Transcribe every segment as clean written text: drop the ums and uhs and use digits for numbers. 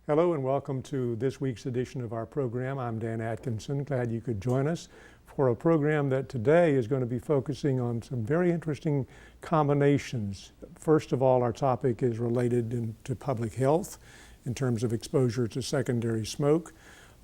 Hello and welcome to this week's edition of our program. I'm Dan Atkinson. Glad you could join us for a program that today is going to be focusing on some very interesting combinations. First of all, our topic is related to public health in terms of exposure to secondary smoke.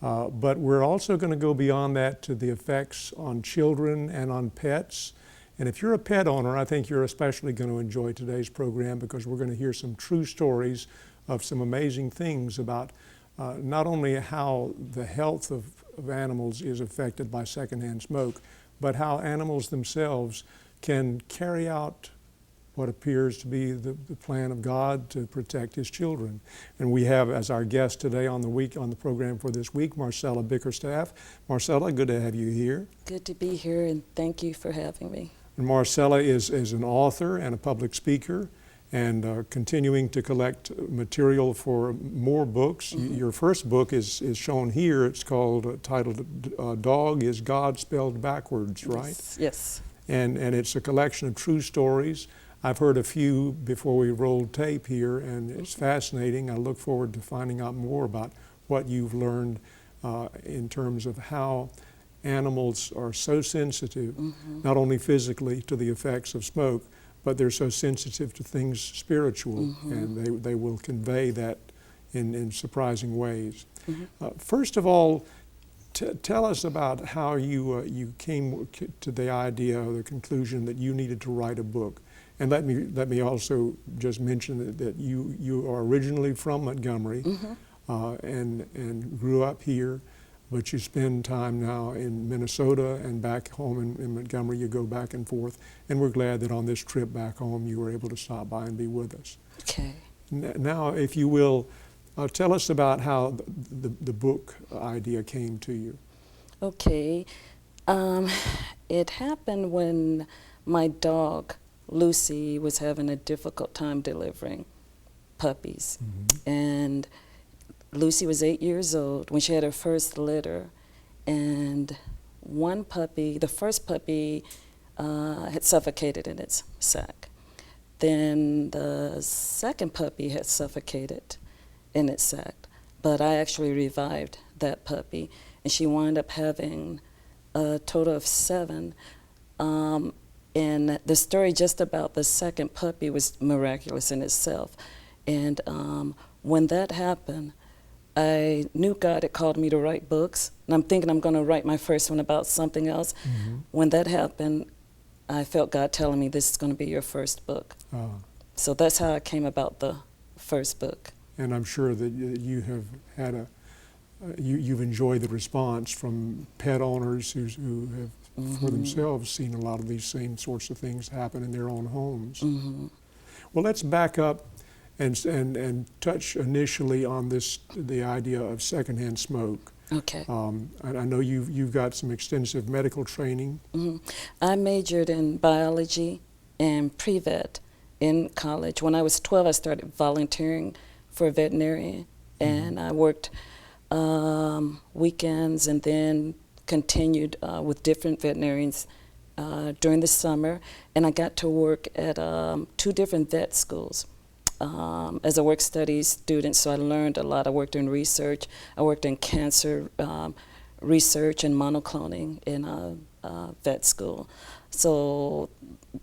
But we're also going to go beyond that to the effects on children and on pets. And if you're a pet owner, I think you're especially going to enjoy today's program because we're going to hear some true stories of some amazing things about not only how the health of animals is affected by secondhand smoke, but how animals themselves can carry out what appears to be the plan of God to protect His children. And we have as our guest today on the program for this week, Marcella Bickerstaff. Marcella, good to have you here. Good to be here, and thank you for having me. And Marcella is an author and a public speaker, and continuing to collect material for more books. Mm-hmm. Your first book is shown here. It's titled Dog is God Spelled Backwards, right? Yes. And it's a collection of true stories. I've heard a few before we rolled tape here, and it's fascinating. I look forward to finding out more about what you've learned in terms of how animals are so sensitive, mm-hmm. not only physically to the effects of smoke, but they're so sensitive to things spiritual, mm-hmm. and they will convey that in surprising ways. Mm-hmm. First of all, tell us about how you came to the idea or the conclusion that you needed to write a book. And let me also just mention that you are originally from Montgomery, mm-hmm. And grew up here. But you spend time now in Minnesota and back home in Montgomery. You go back and forth, and we're glad that on this trip back home you were able to stop by and be with us. Okay. Now, if you will, tell us about how the book idea came to you. Okay. It happened when my dog, Lucy, was having a difficult time delivering puppies. Mm-hmm. And Lucy was 8 years old when she had her first litter, and one puppy, the first puppy, had suffocated in its sac. Then the second puppy had suffocated in its sac, but I actually revived that puppy, and she wound up having a total of 7. And the story just about the second puppy was miraculous in itself. And when that happened, I knew God had called me to write books, and I'm thinking I'm going to write my first one about something else. Mm-hmm. When that happened, I felt God telling me this is going to be your first book. So that's how I came about the first book. And I'm sure that you have had you've enjoyed the response from pet owners who have mm-hmm. for themselves seen a lot of these same sorts of things happen in their own homes. Mm-hmm. Well, let's back up and touch initially on the idea of secondhand smoke. Okay. I know you've got some extensive medical training. Mm-hmm. I majored in biology and pre-vet in college. When I was 12, I started volunteering for a veterinarian, mm-hmm. and I worked weekends and then continued with different veterinarians during the summer, and I got to work at 2 different vet schools. As a work studies student, so I learned a lot. I worked in research. I worked in cancer research and monocloning in a vet school. So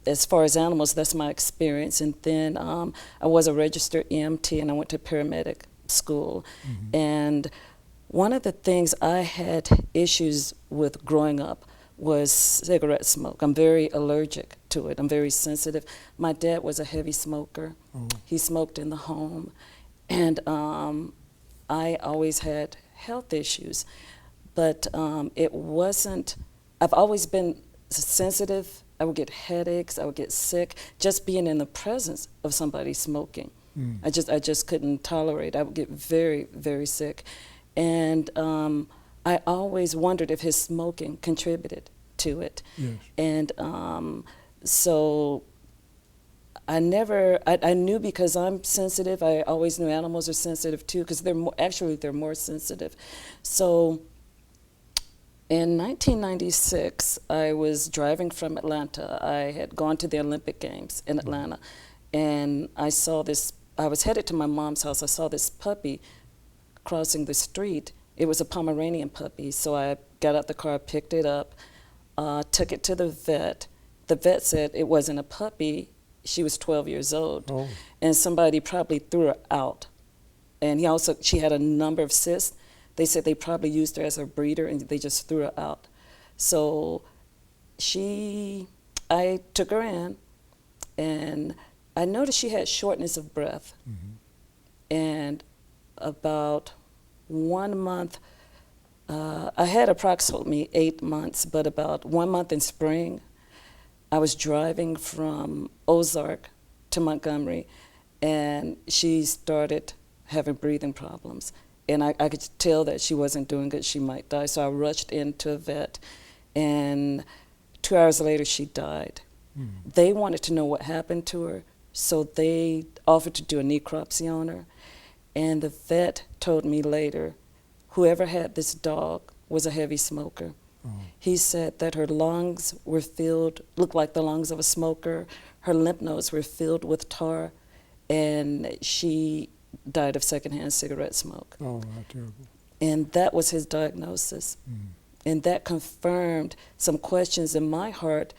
as far as animals, that's my experience. And then I was a registered EMT, and I went to paramedic school. Mm-hmm. And one of the things I had issues with growing up was cigarette smoke. I'm very allergic to it. I'm very sensitive. My dad was a heavy smoker. Oh. He smoked in the home. And I always had health issues. But it wasn't, I've always been sensitive. I would get headaches. I would get sick just being in the presence of somebody smoking. Mm. I just couldn't tolerate. I would get very, very sick. And I always wondered if his smoking contributed to it. Yes. And so I knew because I'm sensitive, I always knew animals are sensitive too, because they're more sensitive. So in 1996, I was driving from Atlanta. I had gone to the Olympic Games in Atlanta, and I was headed to my mom's house. I saw this puppy crossing the street. It was a Pomeranian puppy, so I got out the car, picked it up, took it to the vet. The vet said it wasn't a puppy. She was 12 years old, Oh. and somebody probably threw her out. And she had a number of cysts. They said they probably used her as a breeder, and they just threw her out. So I took her in, and I noticed she had shortness of breath. Mm-hmm. And about 1 month, I had approximately 8 months, but about 1 month in spring, I was driving from Ozark to Montgomery, and she started having breathing problems. And I could tell that she wasn't doing good, she might die. So I rushed into a vet, and 2 hours later, she died. Mm. They wanted to know what happened to her, so they offered to do a necropsy on her. And the vet told me later, whoever had this dog was a heavy smoker. Oh. He said that her lungs were looked like the lungs of a smoker. Her lymph nodes were filled with tar, and she died of secondhand cigarette smoke. Oh, how terrible. And that was his diagnosis. Mm. And that confirmed some questions in my heart.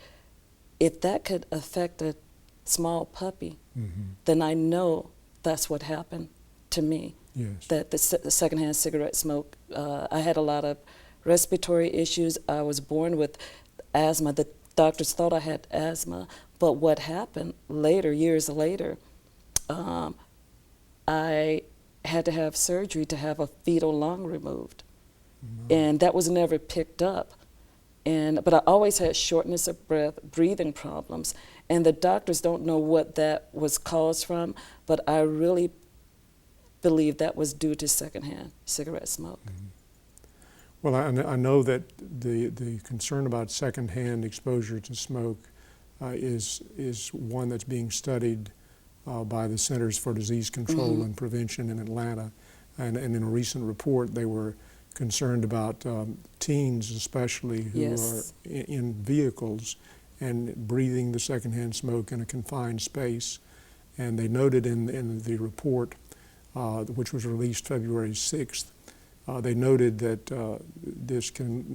If that could affect a small puppy, Mm-hmm. then I know that's what happened to me. Yes. That the secondhand cigarette smoke, I had a lot of respiratory issues. I was born with asthma. The doctors thought I had asthma, but what happened later, years later, I had to have surgery to have a fetal lung removed. No. And that was never picked up. But I always had shortness of breath, breathing problems, and the doctors don't know what that was caused from, but I really believe that was due to secondhand cigarette smoke. Mm-hmm. Well, I know that the concern about secondhand exposure to smoke is one that's being studied by the Centers for Disease Control Mm-hmm. and Prevention in Atlanta, and in a recent report they were concerned about teens especially who Yes. are in vehicles and breathing the secondhand smoke in a confined space. And they noted in the report, which was released February 6th, they noted that this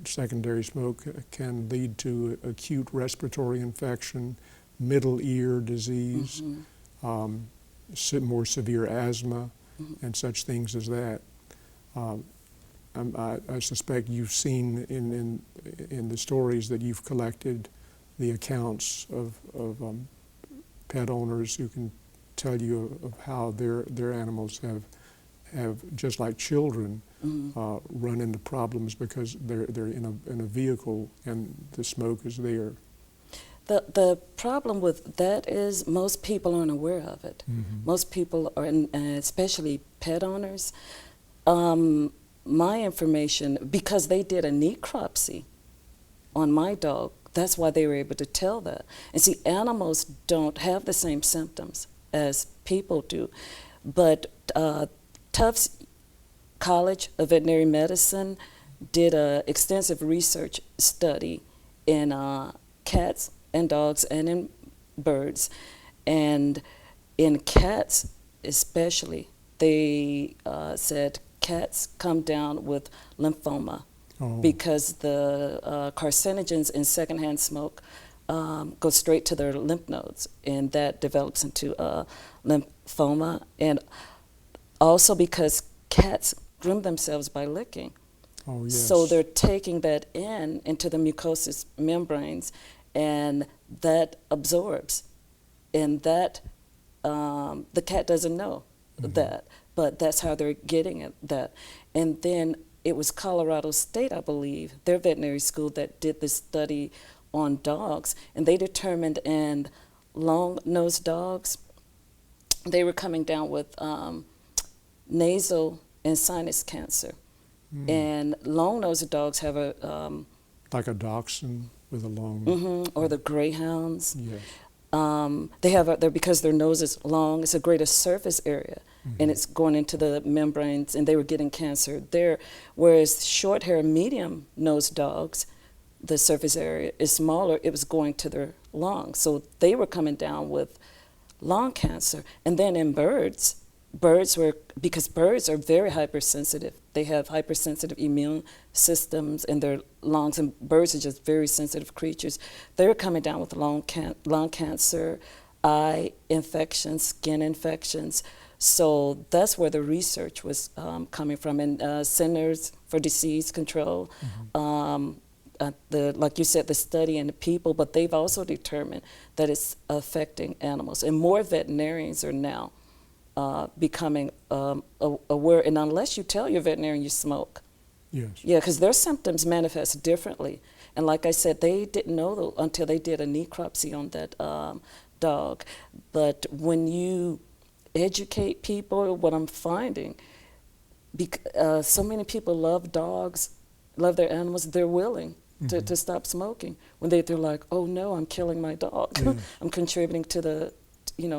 secondary smoke can lead to acute respiratory infection, middle ear disease, Mm-hmm. more severe asthma, Mm-hmm. and such things as that. I suspect you've seen in the stories that you've collected the accounts of pet owners who can tell you of how their animals have just like children Mm-hmm. run into problems because they're in a vehicle and the smoke is there. The problem with that is most people aren't aware of it. Mm-hmm. Most people are, especially pet owners. My information, because they did a necropsy on my dog, that's why they were able to tell that. And see, animals don't have the same symptoms as people do. But Tufts College of Veterinary Medicine did an extensive research study in cats and dogs and in birds. And in cats especially, they said cats come down with lymphoma because the carcinogens in secondhand smoke go straight to their lymph nodes, and that develops into lymphoma. And also because cats groom themselves by licking. Oh, yes. So they're taking that into the mucosal membranes, and that absorbs. And that, the cat doesn't know that, but that's how they're getting it, that. And then it was Colorado State, I believe, their veterinary school that did this study on dogs, and they determined in long-nosed dogs, they were coming down with nasal and sinus cancer. And long-nosed dogs have a... like a dachshund with a long... or the greyhounds. Yes. They have because their nose is long, it's a greater surface area, and it's going into the membranes, and they were getting cancer there. Whereas short-hair, medium-nosed dogs, the surface area is smaller, it was going to their lungs. So they were coming down with lung cancer. And then in birds, because birds are very hypersensitive. They have hypersensitive immune systems in their lungs, and birds are just very sensitive creatures. They're coming down with lung cancer, eye infections, skin infections. So that's where the research was coming from, and Centers for Disease Control. Like you said, the study in the people, but they've also determined that it's affecting animals, and more veterinarians are now becoming aware. And unless you tell your veterinarian you smoke, Yes. yeah, because their symptoms manifest differently. And like I said, they didn't know until they did a necropsy on that dog. But when you educate people, what I'm finding, so many people love dogs, love their animals, they're willing to stop smoking when they're like, oh no, I'm killing my dog. Yeah. I'm contributing to the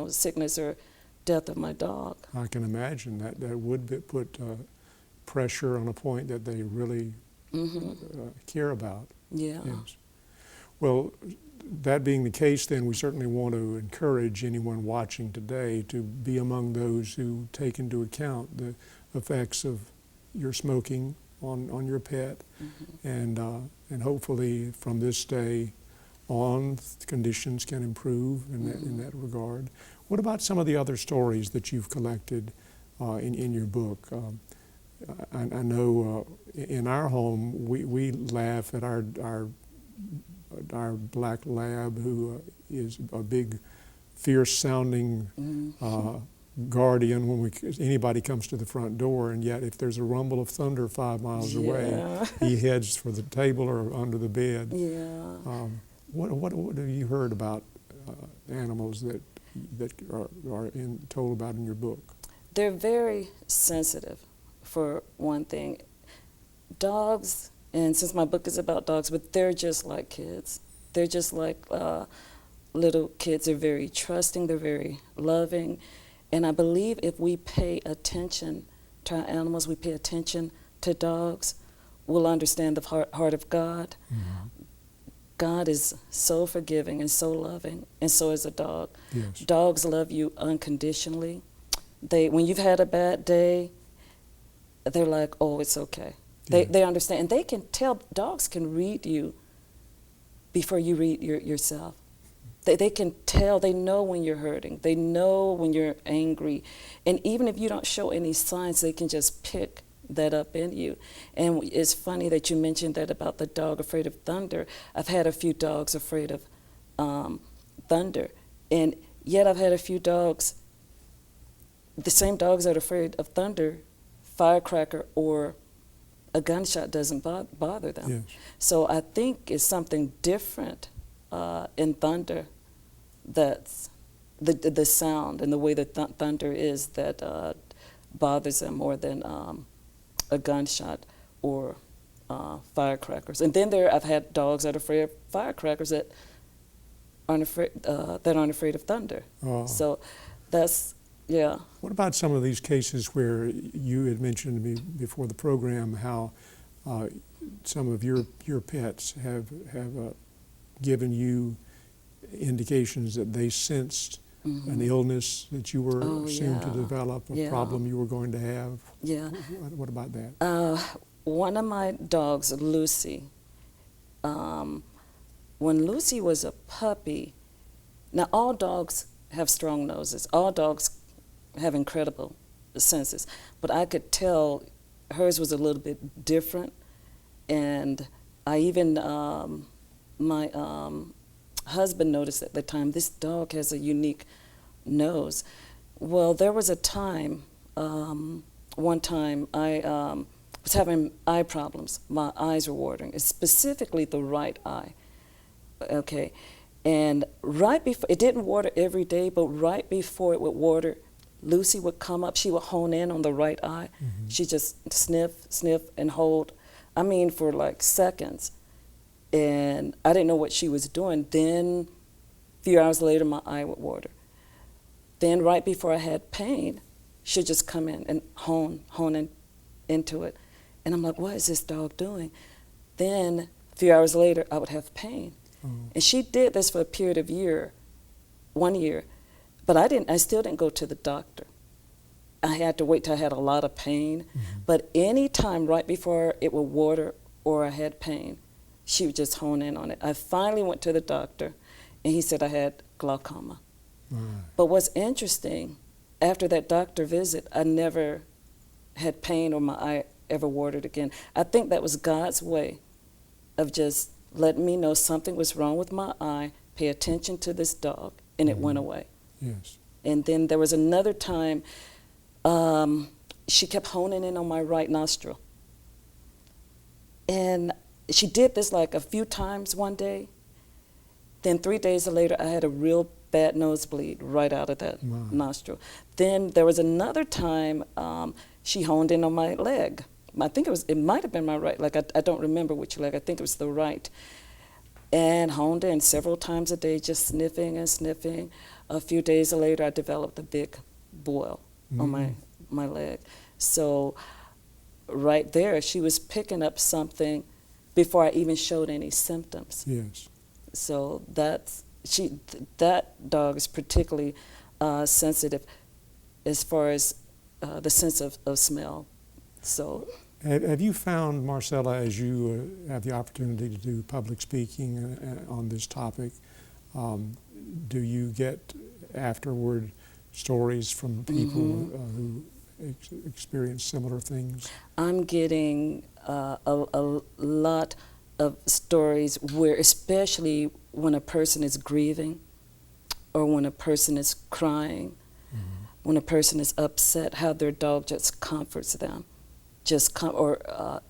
sickness or death of my dog. I can imagine that would put pressure on a point that they really care about. Yeah. Yes. Well, that being the case, then we certainly want to encourage anyone watching today to be among those who take into account the effects of your smoking on your pet, and hopefully from this day on, conditions can improve in that regard. What about some of the other stories that you've collected in your book? I know in our home we laugh at our black lab, who is a big, fierce-sounding guardian when anybody comes to the front door, and yet if there's a rumble of thunder 5 miles away, he heads for the table or under the bed. Yeah. What have you heard about animals that are told about in your book? They're very sensitive, for one thing. Dogs, and since my book is about dogs, but they're just like kids. They're just like little kids. They're very trusting, they're very loving. And I believe if we pay attention to our animals, we pay attention to dogs, we'll understand the heart of God. God is so forgiving and so loving, and so is a dog. Yes. Dogs love you unconditionally. When you've had a bad day, they're like, oh, it's okay. They understand, and they can tell. Dogs can read you before you read yourself. They can tell. They know when you're hurting. They know when you're angry, and even if you don't show any signs, they can just pick that up in you. And it's funny that you mentioned that about the dog afraid of thunder. I've had a few dogs afraid of thunder, and yet I've had a few dogs, the same dogs that are afraid of thunder, firecracker or a gunshot doesn't bother them. Yes. So I think it's something different in thunder, that's the sound and the way that thunder is that bothers them more than a gunshot or firecrackers. And then I've had dogs that are afraid of firecrackers that aren't afraid of thunder. Oh. So that's, yeah. What about some of these cases where you had mentioned to me before the program how some of your pets have given you indications that they sensed an illness that you were soon to develop, a problem you were going to have? Yeah. What about that? One of my dogs, Lucy, when Lucy was a puppy, now all dogs have strong noses. All dogs have incredible senses, but I could tell hers was a little bit different, and I even, my husband noticed at the time, this dog has a unique nose. Well, there was a time, one time I was having eye problems. My eyes were watering, specifically the right eye, okay? And right before, it didn't water every day, but right before it would water, Lucy would come up, she would hone in on the right eye. She just sniff, and hold, I mean, for like seconds. And I didn't know what she was doing. Then a few hours later, my eye would water. Then right before I had pain, she'd just come in and hone into it. And I'm like, what is this dog doing? Then a few hours later, I would have pain. And she did this for a period of 1 year. But I still didn't go to the doctor. I had to wait till I had a lot of pain. But any time right before it would water or I had pain, she would just hone in on it. I finally went to the doctor, and he said I had glaucoma. But what's interesting, after that doctor visit, I never had pain or my eye ever watered again. I think that was God's way of just letting me know something was wrong with my eye, pay attention to this dog, and it went away. Yes. And then there was another time she kept honing in on my right nostril. And she did this like a few times one day. Then 3 days later, I had a real bad nosebleed right out of that nostril. Then there was another time she honed in on my leg. I think it might have been my right leg. I don't remember which leg. I think it was the right. And honed in several times a day, just sniffing and sniffing. A few days later, I developed a big boil on my leg. So right there, she was picking up something before I even showed any symptoms. Yes. So that dog is particularly sensitive as far as the sense of smell. So, have you found, Marcella, as you have the opportunity to do public speaking on this topic, do you get afterward stories from people who experience similar things? I'm getting a lot of stories where, especially when a person is grieving or when a person is crying, when a person is upset, how their dog just comforts them,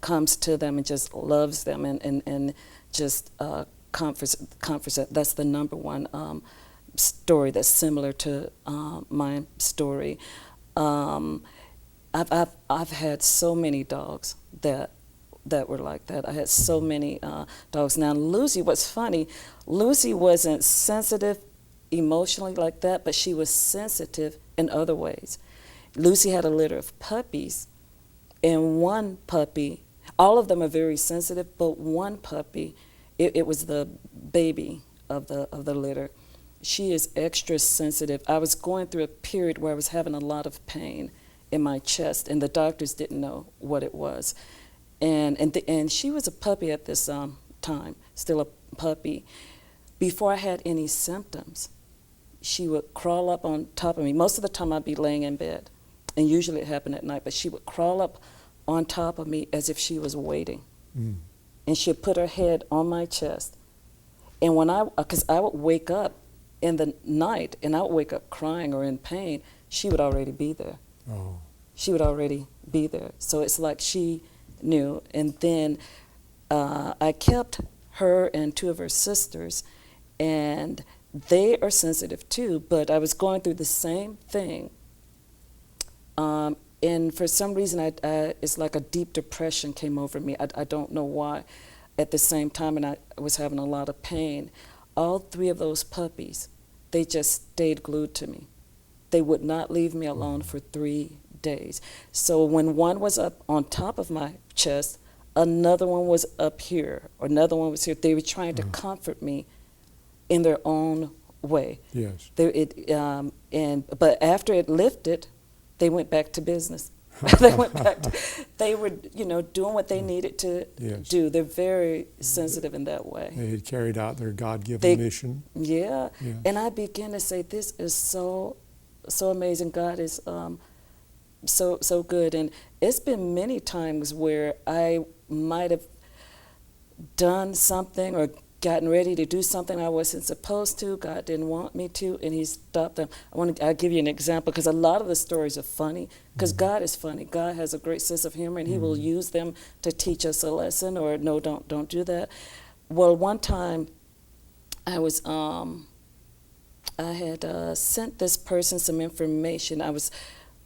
comes to them and just loves them and just comforts them. That's the number one story that's similar to my story. I've had so many dogs that were like that. I had so many dogs. Now, Lucy, what's funny, Lucy wasn't sensitive emotionally like that, but she was sensitive in other ways. Lucy had a litter of puppies, and one puppy, all of them are very sensitive, but one puppy, it was the baby of the litter. She is extra sensitive. I was going through a period where I was having a lot of pain in my chest, and the doctors didn't know what it was. And she was a puppy at this time, still a puppy. Before I had any symptoms, she would crawl up on top of me. Most of the time I'd be laying in bed, and usually it happened at night, but she would crawl up on top of me as if she was waiting. And she'd put her head on my chest. And because I would wake up in the night, and I would wake up crying or in pain, she would already be there. Oh. She would already be there. So it's like she knew. And then I kept her and two of her sisters, and they are sensitive too, but I was going through the same thing. And for some reason, it's like a deep depression came over me. I don't know why. At the same time, and I was having a lot of pain. All three of those puppies, they just stayed glued to me. They would not leave me alone for 3 days. So when one was up on top of my chest, another one was up here, or another one was here. They were trying to comfort me in their own way. Yes. But after it lifted, they went back to business. They were, doing what they needed to do. They're very sensitive in that way. They had carried out their God-given mission. Yeah. Yes. And I began to say, this is so amazing. God is so good. And it's been many times where I might have done something or gotten ready to do something I wasn't supposed to. God didn't want me to, and He stopped them. I'll give you an example, because a lot of the stories are funny, because God is funny. God has a great sense of humor, and He will use them to teach us a lesson, or no, don't do that. Well, one time I was I had sent this person some information. I was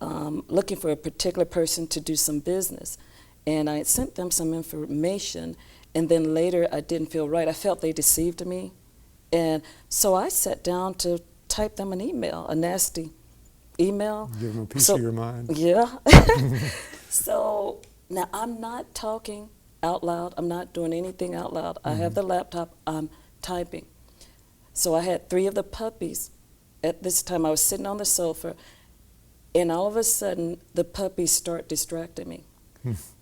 looking for a particular person to do some business, and I had sent them some information. And then later, I didn't feel right. I felt they deceived me. And so I sat down to type them an email, a nasty email. Give them a piece of your mind. Yeah. So now I'm not talking out loud. I'm not doing anything out loud. I have the laptop. I'm typing. So I had 3 of the puppies. At this time, I was sitting on the sofa, And all of a sudden, the puppies start distracting me.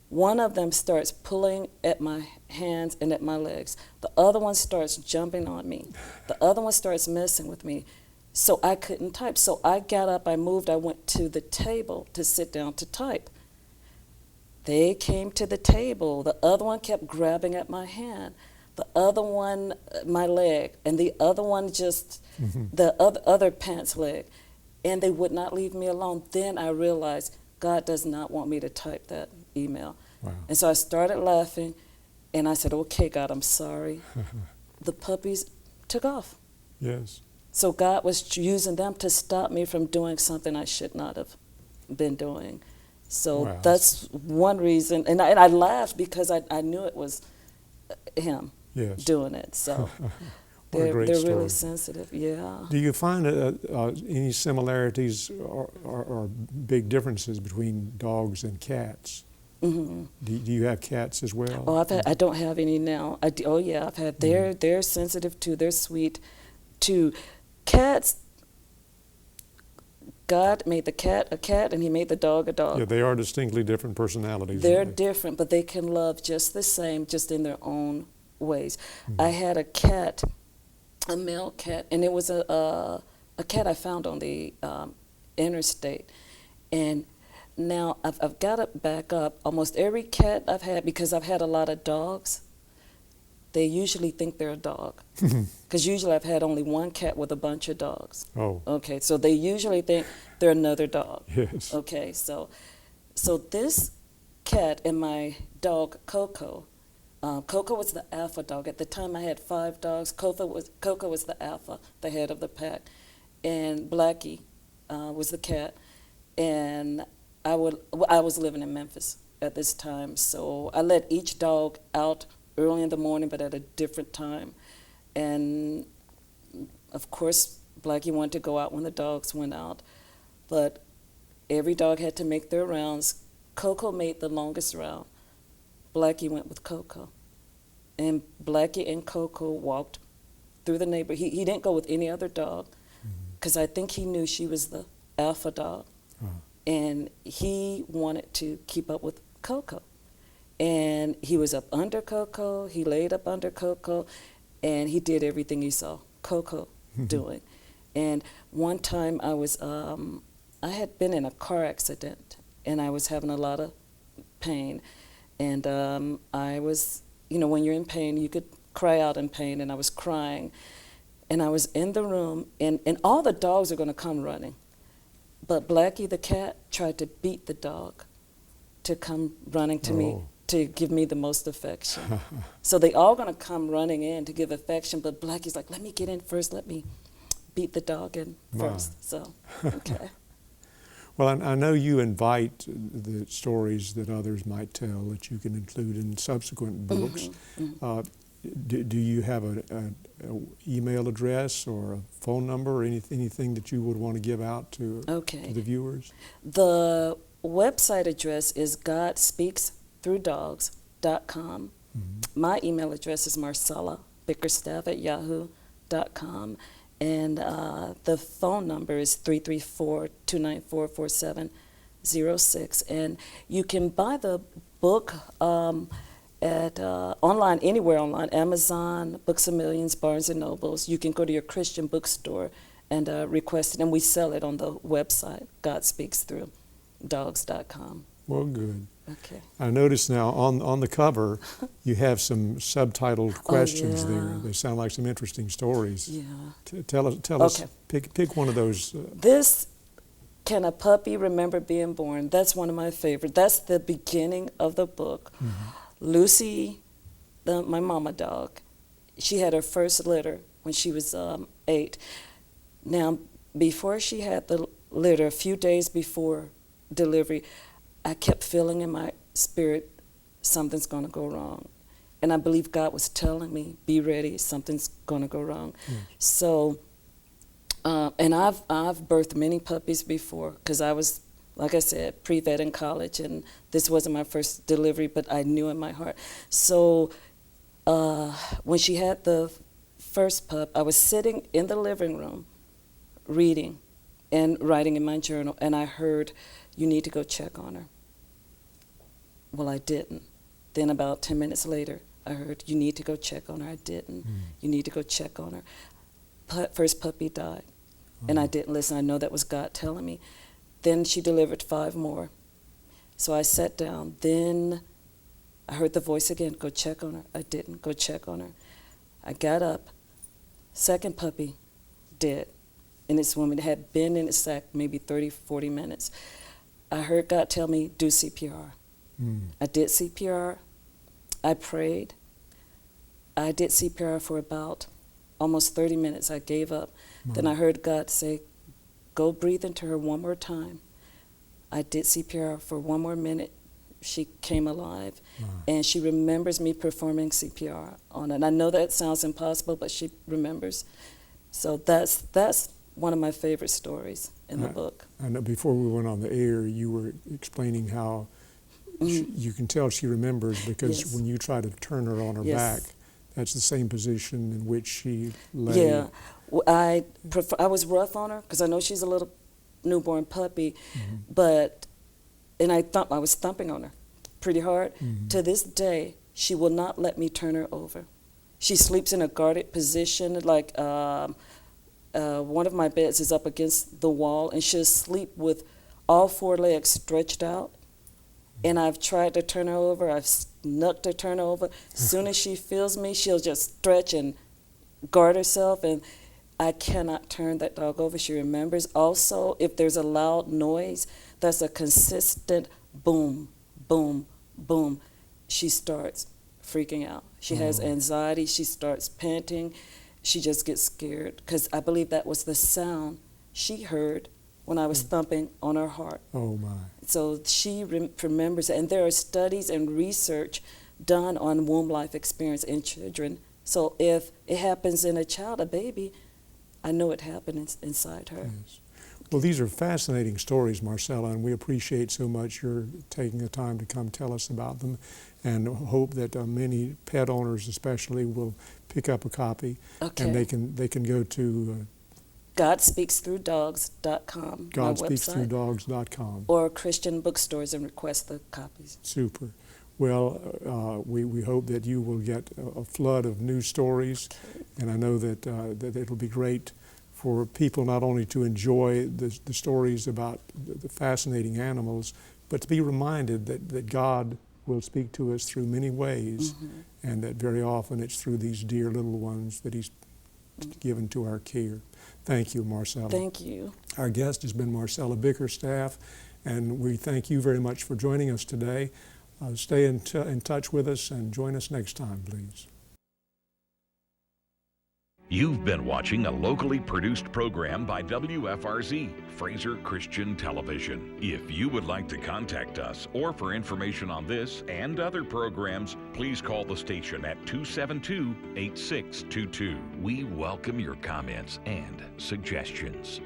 One of them starts pulling at my hands and at my legs. The other one starts jumping on me. The other one starts messing with me. So I couldn't type. So I got up, I moved, I went to the table to sit down to type. They came to the table. The other one kept grabbing at my hand. The other one, my leg. And the other one just, the other pants leg. And they would not leave me alone. Then I realized God does not want me to type that email. Wow. And so I started laughing, and I said, okay, God, I'm sorry. The puppies took off. Yes. So God was using them to stop me from doing something I should not have been doing. So Wow. that's one reason. And I laughed because I knew it was him Yes. doing it. So What a great they're story. really sensitive, yeah. Do you find any similarities or big differences between dogs and cats? Mm-hmm. Do you have cats as well? Oh, I don't have any now. Oh yeah, I've had. They're sensitive too. They're sweet too. Cats. God made the cat a cat, and He made the dog a dog. Yeah, they are distinctly different personalities. They're aren't they? different, but they can love just the same, just in their own ways. I had a cat, a male cat, and it was a cat I found on the interstate, and now I've got to back up. Almost every cat I've had, because I've had a lot of dogs, they usually think they're a dog. Because usually I've had only one cat with a bunch of dogs. Oh. Okay, so they usually think they're another dog. Yes. Okay, so this cat and my dog Coco. Coco was the alpha dog. At the time I had 5 dogs. Coco was the alpha, the head of the pack. And Blackie was the cat. And I was living in Memphis at this time, so I let each dog out early in the morning, but at a different time. And of course, Blackie wanted to go out when the dogs went out, but every dog had to make their rounds. Coco made the longest round. Blackie went with Coco, and Blackie and Coco walked through the neighborhood. He didn't go with any other dog, because I think he knew she was the alpha dog. And he wanted to keep up with Coco. And he was up under Coco, he laid up under Coco, and he did everything he saw Coco doing. And one time I had been in a car accident, and I was having a lot of pain. And I was, when you're in pain, you could cry out in pain, and I was crying. And I was in the room, and all the dogs are going to come running. But Blackie the cat tried to beat the dog to come running to me to give me the most affection. So they all going to come running in to give affection, but Blackie's like, let me get in first, let me beat the dog in first. So, okay. Well, I know you invite the stories that others might tell that you can include in subsequent books. Do you have an email address or a phone number or anything that you would want to give out to the viewers? The website address is godspeaksthroughdogs.com. My email address is Marcella Bickerstaff at yahoo.com. And the phone number is 334-294-4706. And you can buy the book at online, anywhere online, Amazon, Books A Millions, Barnes & Nobles. You can go to your Christian bookstore and request it, and we sell it on the website, godspeaksthroughdogs.com. Well, good. Okay. I notice now on the cover you have some subtitled questions there. They sound like some interesting stories. Yeah. Tell us, pick one of those. This, Can a Puppy Remember Being Born? That's one of my favorites. That's the beginning of the book. Lucy, my mama dog, she had her first litter when she was 8. Now, before she had the litter, a few days before delivery, I kept feeling in my spirit, something's going to go wrong. And I believe God was telling me, be ready, something's going to go wrong. So, and I've birthed many puppies before, because I was, like I said, pre-vet in college, and this wasn't my first delivery, but I knew in my heart. So when she had the first pup, I was sitting in the living room reading and writing in my journal, and I heard, "You need to go check on her." Well, I didn't. Then about 10 minutes later, I heard, "You need to go check on her." I didn't. You need to go check on her. First puppy died, and I didn't listen. I know that was God telling me. Then she delivered 5 more. So I sat down. Then I heard the voice again, "Go check on her." I didn't. Go check on her. I got up. Second puppy, dead. And this woman had been in the sack maybe 30, 40 minutes. I heard God tell me, "Do CPR." I did CPR. I prayed. I did CPR for about almost 30 minutes. I gave up. Then I heard God say, "Go breathe into her one more time." I did CPR for 1 more minute. She came alive. And she remembers me performing CPR on her. And I know that sounds impossible, but she remembers. So that's one of my favorite stories in the book. I know before we went on the air, you were explaining how you can tell she remembers because when you try to turn her on her back, that's the same position in which she lay. Yeah, I was rough on her because I know she's a little newborn puppy, and I was thumping on her pretty hard. To this day, she will not let me turn her over. She sleeps in a guarded position, like one of my beds is up against the wall, and she'll sleep with all 4 legs stretched out. And I've tried to turn her over. I've snuck to turn her over. As soon as she feels me, she'll just stretch and guard herself. And I cannot turn that dog over. She remembers. Also, if there's a loud noise, that's a consistent boom, boom, boom, she starts freaking out. She has anxiety. She starts panting. She just gets scared because I believe that was the sound she heard when I was thumping on her heart. Oh, my. So she remembers it. And there are studies and research done on womb life experience in children. So if it happens in a child, a baby, I know it happened inside her. Yes. Well, these are fascinating stories, Marcella, and we appreciate so much your taking the time to come tell us about them, and hope that many pet owners especially will pick up a copy. And they can go to GodSpeaksThroughDogs.com, GodSpeaksThroughDogs.com. or Christian bookstores and request the copies. Super. Well, we hope that you will get a flood of new stories, and I know that that it'll be great for people not only to enjoy the stories about the fascinating animals, but to be reminded that God will speak to us through many ways, and that very often it's through these dear little ones that He's given to our care. Thank you, Marcella. Thank you. Our guest has been Marcella Bickerstaff, and we thank you very much for joining us today. Stay in touch with us and join us next time, please. You've been watching a locally produced program by WFRZ, Fraser Christian Television. If you would like to contact us or for information on this and other programs, please call the station at 272-8622. We welcome your comments and suggestions.